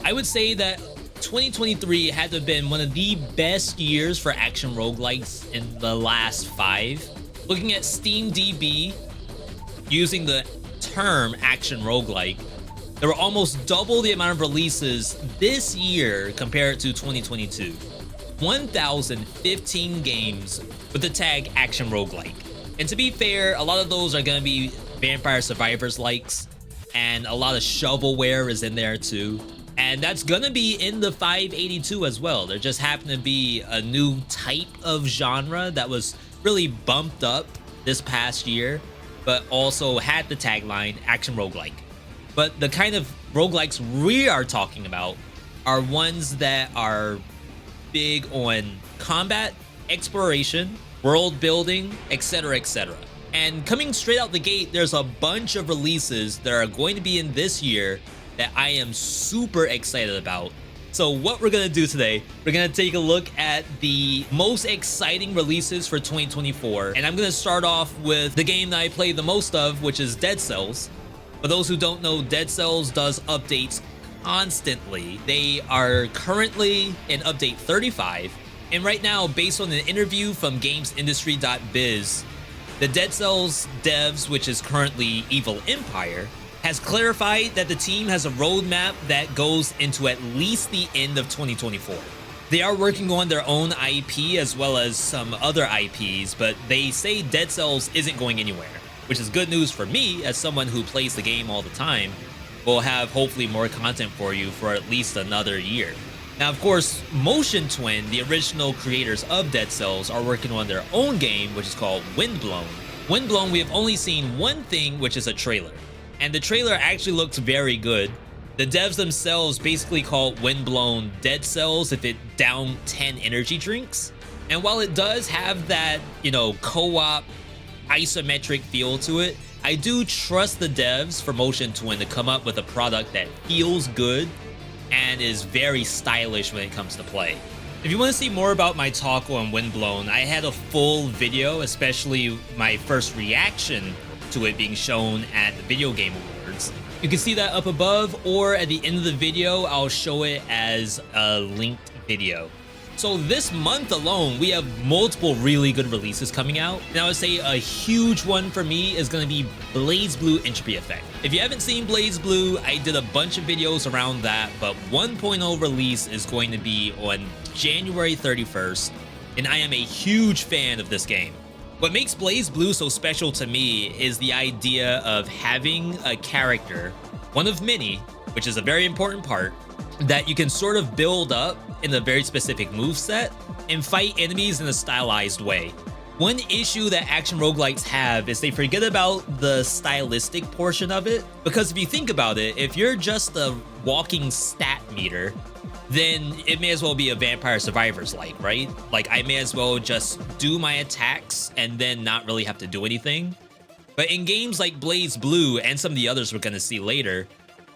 I would say that 2023 had to have been one of the best years for action roguelikes in the last 5. Looking at SteamDB, using the term action roguelike, there were almost double the amount of releases this year compared to 2022. 1,015 games with the tag action roguelike. And to be fair, a lot of those are going to be Vampire Survivors likes, and a lot of shovelware is in there too. And that's gonna be in the 582 as well. There just happened to be a new type of genre that was really bumped up this past year, but also had the tagline action roguelike. But the kind of roguelikes we are talking about are ones that are big on combat, exploration, world building, etc, etc. And coming straight out the gate, there's a bunch of releases that are going to be in this year that I am super excited about. So what we're gonna do today, we're gonna take a look at the most exciting releases for 2024. And I'm gonna start off with the game that I play the most of, which is Dead Cells. For those who don't know, Dead Cells does updates constantly. They are currently in update 35. And right now, based on an interview from gamesindustry.biz, the Dead Cells devs, which is currently Evil Empire, has clarified that the team has a roadmap that goes into at least the end of 2024. They are working on their own IP as well as some other IPs, but they say Dead Cells isn't going anywhere, which is good news for me as someone who plays the game all the time. We'll have hopefully more content for you for at least another year. Now, of course, Motion Twin, the original creators of Dead Cells, are working on their own game, which is called Windblown. Windblown, we have only seen one thing, which is a trailer. And the trailer actually looks very good. The devs themselves basically call Windblown Dead Cells if it downed 10 energy drinks. And while it does have that, co-op isometric feel to it, I do trust the devs for Motion Twin to come up with a product that feels good and is very stylish when it comes to play. If you want to see more about my talk on Windblown, I had a full video, especially my first reaction to it being shown at the Video Game Awards. You can see that up above, or at the end of the video, I'll show it as a linked video. So this month alone, we have multiple really good releases coming out. And I would say a huge one for me is going to be BlazBlue Entropy Effect. If you haven't seen BlazBlue, I did a bunch of videos around that, but 1.0 release is going to be on January 31st, and I am a huge fan of this game. What makes BlazBlue so special to me is the idea of having a character, one of many, which is a very important part, that you can sort of build up in a very specific moveset and fight enemies in a stylized way. One issue that action roguelikes have is they forget about the stylistic portion of it, because if you think about it, if you're just a walking stat meter, then it may as well be a Vampire Survivors like, right? Like, I may as well just do my attacks and then not really have to do anything. But in games like BlazBlue and some of the others we're gonna see later,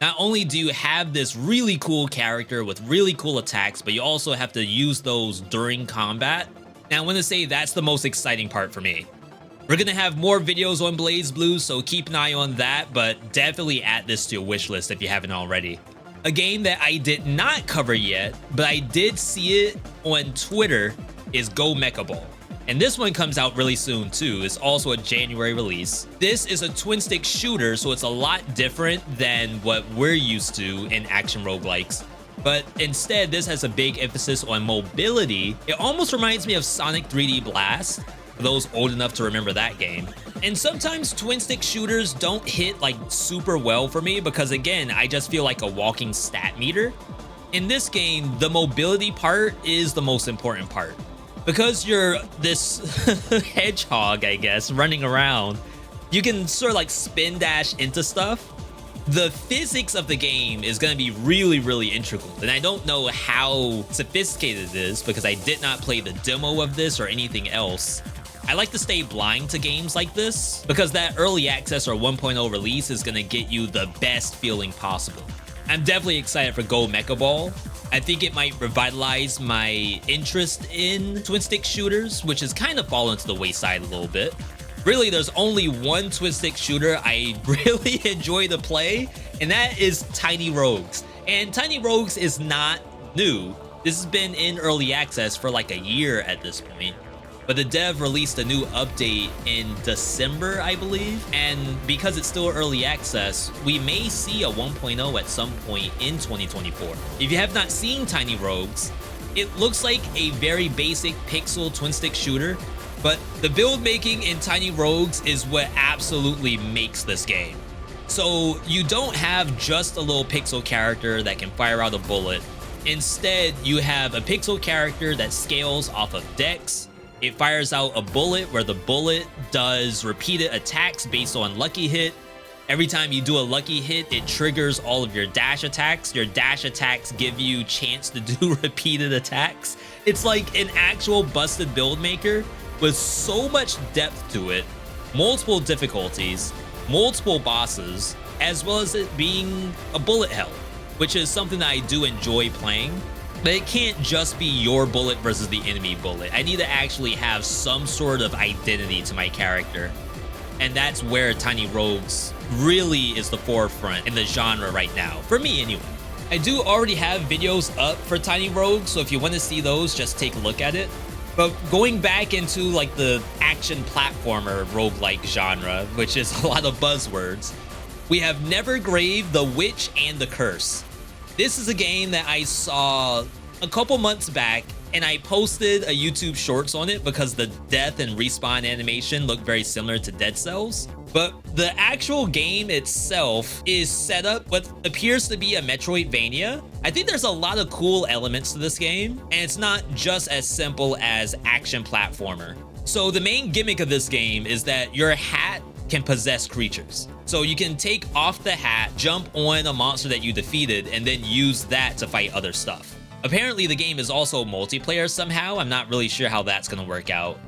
not only do you have this really cool character with really cool attacks, but you also have to use those during combat. Now, I want to say that's the most exciting part for me. We're going to have more videos on BlazBlue, so keep an eye on that, but definitely add this to your wish list if you haven't already. A game that I did not cover yet, but I did see it on Twitter, is Mecha Ball. And this one comes out really soon too. It's also a January release. This is a twin stick shooter, so it's a lot different than what we're used to in action roguelikes. But instead, this has a big emphasis on mobility. It almost reminds me of Sonic 3D Blast, for those old enough to remember that game. And sometimes twin stick shooters don't hit like super well for me because, again, I just feel like a walking stat meter. In this game, the mobility part is the most important part. Because you're this hedgehog, I guess, running around, you can sort of like spin dash into stuff. The physics of the game is going to be really, really integral. And I don't know how sophisticated it is because I did not play the demo of this or anything else. I like to stay blind to games like this because that early access or 1.0 release is going to get you the best feeling possible. I'm definitely excited for Mecha Ball. I think it might revitalize my interest in twin stick shooters, which has kind of fallen to the wayside a little bit. Really, there's only one twin stick shooter I really enjoy to play, and that is Tiny Rogues. And Tiny Rogues is not new. This has been in early access for like a year at this point. But the dev released a new update in December, I believe. And because it's still early access, we may see a 1.0 at some point in 2024. If you have not seen Tiny Rogues, it looks like a very basic pixel twin stick shooter, but the build making in Tiny Rogues is what absolutely makes this game. So you don't have just a little pixel character that can fire out a bullet. Instead, you have a pixel character that scales off of dex. It fires out a bullet where the bullet does repeated attacks based on lucky hit. Every time you do a lucky hit, it triggers all of your dash attacks. Your dash attacks give you chance to do repeated attacks. It's like an actual busted build maker with so much depth to it, multiple difficulties, multiple bosses, as well as it being a bullet hell, which is something that I do enjoy playing. But it can't just be your bullet versus the enemy bullet. I need to actually have some sort of identity to my character. And that's where Tiny Rogues really is the forefront in the genre right now, for me anyway. I do already have videos up for Tiny Rogues, so if you want to see those, just take a look at it. But going back into like the action platformer roguelike genre, which is a lot of buzzwords, we have Nevergrave, The Witch, and The Curse. This is a game that I saw a couple months back, and I posted a YouTube shorts on it because the death and respawn animation looked very similar to Dead Cells. But the actual game itself is set up what appears to be a Metroidvania. I think there's a lot of cool elements to this game, and it's not just as simple as action platformer. So the main gimmick of this game is that your hat can possess creatures. So you can take off the hat, jump on a monster that you defeated, and then use that to fight other stuff. Apparently the game is also multiplayer somehow. I'm not really sure how that's gonna work out.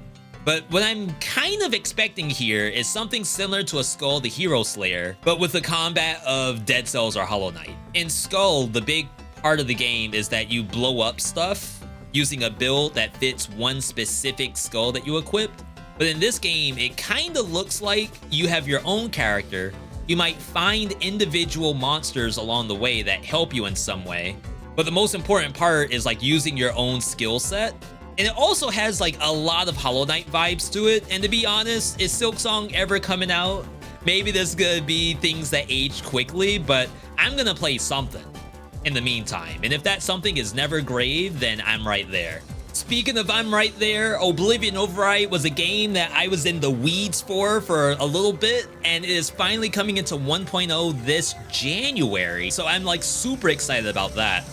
But what I'm kind of expecting here is something similar to a Skull the Hero Slayer, but with the combat of Dead Cells or Hollow Knight. In Skull, the big part of the game is that you blow up stuff using a build that fits one specific skull that you equipped. But in this game, it kind of looks like you have your own character. You might find individual monsters along the way that help you in some way. But the most important part is like using your own skill set. And it also has like a lot of Hollow Knight vibes to it. And to be honest, is Silksong ever coming out? Maybe there's gonna be things that age quickly, but I'm gonna play something in the meantime. And if that something is Nevergrave, then I'm right there. Speaking of I'm right there, Oblivion Override was a game that I was in the weeds for a little bit, and it is finally coming into 1.0 this January. So I'm like super excited about that.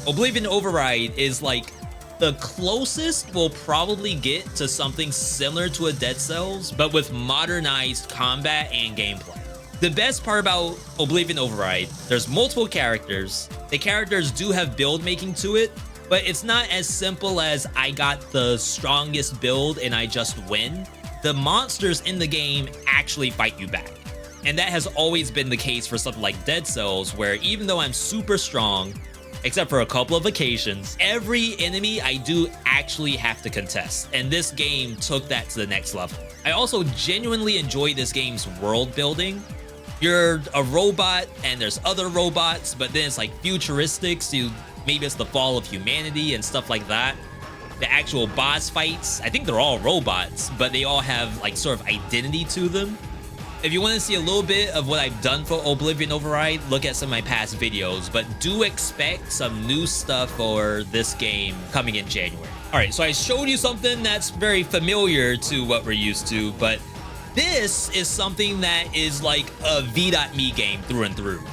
Oblivion Override is like the closest we'll probably get to something similar to a Dead Cells, but with modernized combat and gameplay. The best part about Oblivion Override, there's multiple characters. The characters do have build making to it, but it's not as simple as I got the strongest build and I just win. The monsters in the game actually fight you back. And that has always been the case for something like Dead Cells, where even though I'm super strong, except for a couple of occasions, every enemy I do actually have to contest. And this game took that to the next level. I also genuinely enjoy this game's world building. You're a robot and there's other robots, but then it's like futuristic, so maybe it's the fall of humanity and stuff like that. The actual boss fights, I think they're all robots, but they all have like sort of identity to them. If you want to see a little bit of what I've done for Oblivion Override, look at some of my past videos, but do expect some new stuff for this game coming in January. All right, so I showed you something that's very familiar to what we're used to, but this is something that is like a Veedotme game through and through.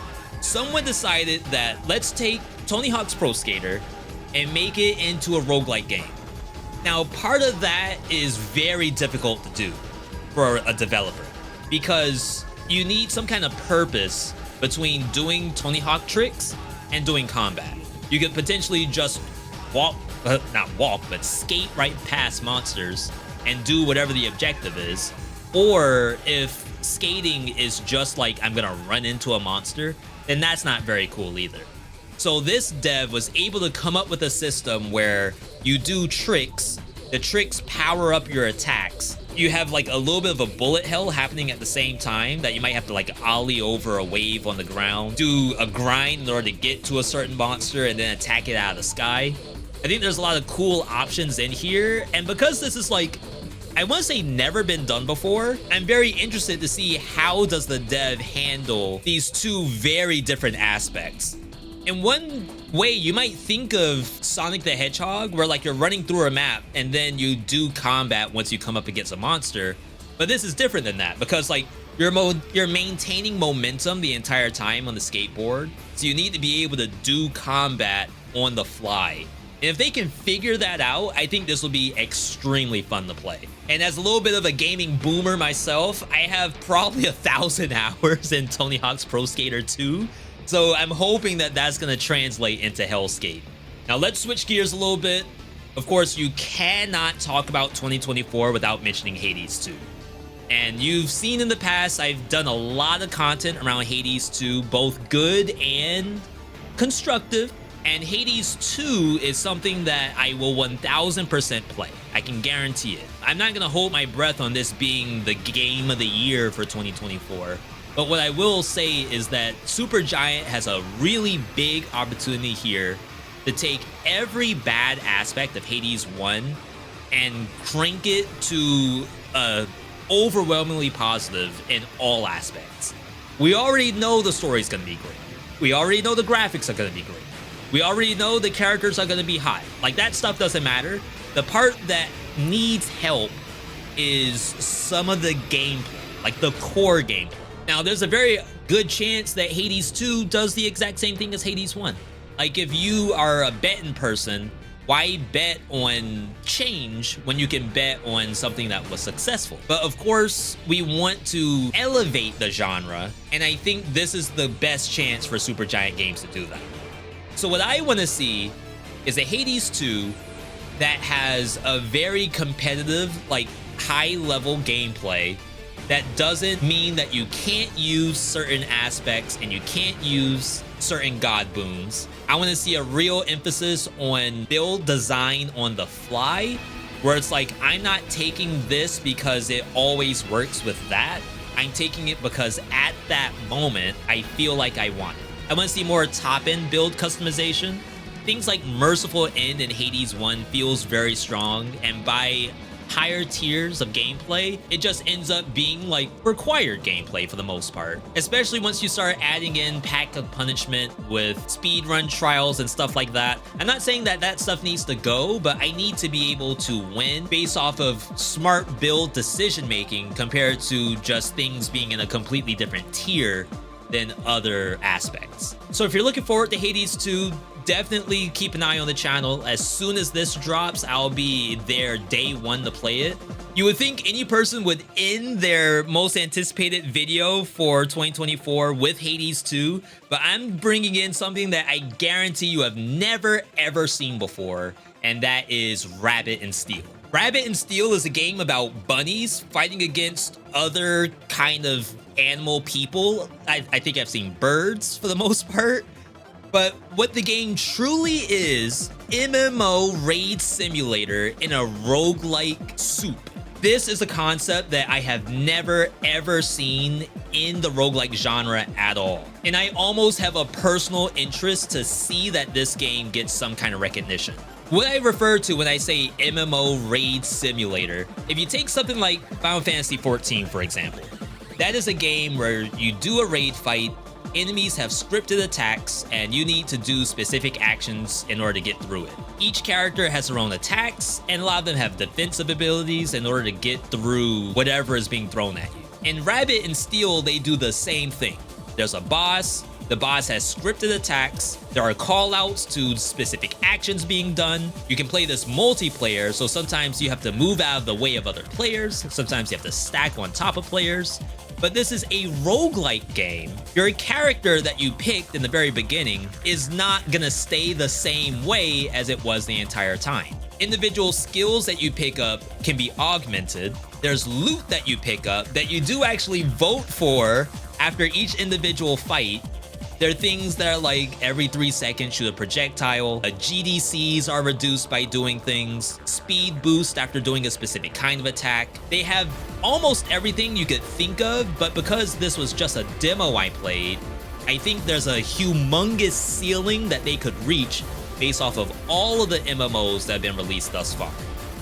Someone decided that let's take Tony Hawk's Pro Skater and make it into a roguelike game. Now, part of that is very difficult to do for a developer because you need some kind of purpose between doing Tony Hawk tricks and doing combat. You could potentially just not walk, but skate right past monsters and do whatever the objective is. Or if skating is just like, I'm gonna run into a monster, then that's not very cool either. So this dev was able to come up with a system where you do tricks, the tricks power up your attacks, you have like a little bit of a bullet hell happening at the same time that you might have to like ollie over a wave on the ground, do a grind in order to get to a certain monster and then attack it out of the sky. I think there's a lot of cool options in here, and because this is like, I want to say never been done before, I'm very interested to see how does the dev handle these two very different aspects. In one way, you might think of Sonic the Hedgehog, where like you're running through a map and then you do combat once you come up against a monster. But this is different than that because like you're maintaining momentum the entire time on the skateboard. So you need to be able to do combat on the fly. And if they can figure that out, I think this will be extremely fun to play. And as a little bit of a gaming boomer myself, I have probably 1,000 hours in Tony Hawk's Pro Skater 2. So I'm hoping that that's going to translate into Hellskate. Now let's switch gears a little bit. Of course, you cannot talk about 2024 without mentioning Hades 2. And you've seen in the past, I've done a lot of content around Hades 2, both good and constructive. And Hades 2 is something that I will 1000% play. I can guarantee it. I'm not going to hold my breath on this being the game of the year for 2024. But what I will say is that Supergiant has a really big opportunity here to take every bad aspect of Hades 1 and crank it to overwhelmingly positive in all aspects. We already know the story's going to be great. We already know the graphics are going to be great. We already know the characters are going to be hot. Like, that stuff doesn't matter. The part that needs help is some of the gameplay, like the core gameplay. Now, there's a very good chance that Hades 2 does the exact same thing as Hades 1. Like, if you are a betting person, why bet on change when you can bet on something that was successful? But of course, we want to elevate the genre, and I think this is the best chance for Supergiant Games to do that. So what I want to see is a Hades 2 that has a very competitive, like high-level gameplay that doesn't mean that you can't use certain aspects and you can't use certain god boons. I want to see a real emphasis on build design on the fly, where it's like, I'm not taking this because it always works with that. I'm taking it because at that moment, I feel like I want it. I want to see more top-end build customization. Things like Merciful End in Hades 1 feels very strong, and by higher tiers of gameplay, it just ends up being like required gameplay for the most part. Especially once you start adding in Pack of Punishment with speedrun trials and stuff like that. I'm not saying that that stuff needs to go, but I need to be able to win based off of smart build decision making compared to just things being in a completely different tier than other aspects. So if you're looking forward to Hades 2, definitely keep an eye on the channel. As soon as this drops, I'll be there day one to play it. You would think any person would end their most anticipated video for 2024 with Hades 2, but I'm bringing in something that I guarantee you have never ever seen before, and that is Rabbit and Steel. Rabbit and Steel is a game about bunnies fighting against other kind of animal people. I think I've seen birds for the most part. But what the game truly is, MMO raid simulator in a roguelike soup. This is a concept that I have never ever seen in the roguelike genre at all. And I almost have a personal interest to see that this game gets some kind of recognition. What I refer to when I say MMO raid simulator, if you take something like Final Fantasy XIV, for example, that is a game where you do a raid fight, enemies have scripted attacks, and you need to do specific actions in order to get through it. Each character has their own attacks, and a lot of them have defensive abilities in order to get through whatever is being thrown at you. In Rabbit and Steel, they do the same thing. There's a boss, the boss has scripted attacks, there are callouts to specific actions being done. You can play this multiplayer, so sometimes you have to move out of the way of other players, sometimes you have to stack on top of players. But this is a roguelike game. Your character that you picked in the very beginning is not gonna stay the same way as it was the entire time. Individual skills that you pick up can be augmented. There's loot that you pick up that you do actually vote for after each individual fight. There are things that are like every 3 seconds shoot a projectile, GDCs are reduced by doing things, speed boost after doing a specific kind of attack. They have almost everything you could think of, but because this was just a demo I played, I think there's a humongous ceiling that they could reach based off of all of the MMOs that have been released thus far.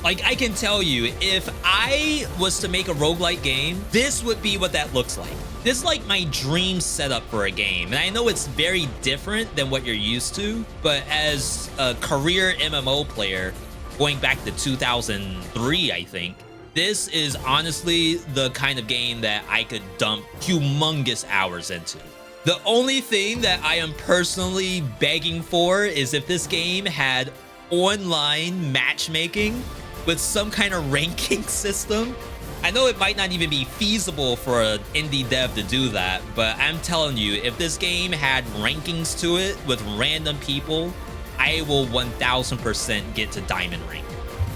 Like, I can tell you, if I was to make a roguelike game, this would be what that looks like. This is like my dream setup for a game. And I know it's very different than what you're used to, but as a career MMO player, going back to 2003, I think, this is honestly the kind of game that I could dump humongous hours into. The only thing that I am personally begging for is if this game had online matchmaking with some kind of ranking system. I know it might not even be feasible for an indie dev to do that, but I'm telling you, if this game had rankings to it with random people, I will 1000% get to diamond rank.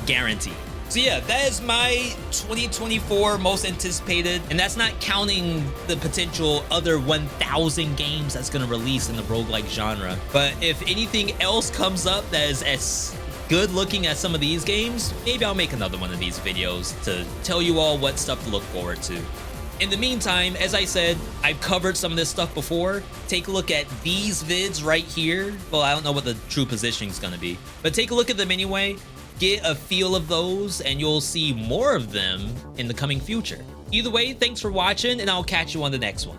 Guaranteed. So yeah, that is my 2024 most anticipated, and that's not counting the potential other 1,000 games that's gonna release in the roguelike genre. But if anything else comes up that is as good looking as some of these games, maybe I'll make another one of these videos to tell you all what stuff to look forward to. In the meantime, as I said, I've covered some of this stuff before. Take a look at these vids right here. Well, I don't know what the true positioning is gonna be, but take a look at them anyway. Get a feel of those, and you'll see more of them in the coming future. Either way, thanks for watching, and I'll catch you on the next one.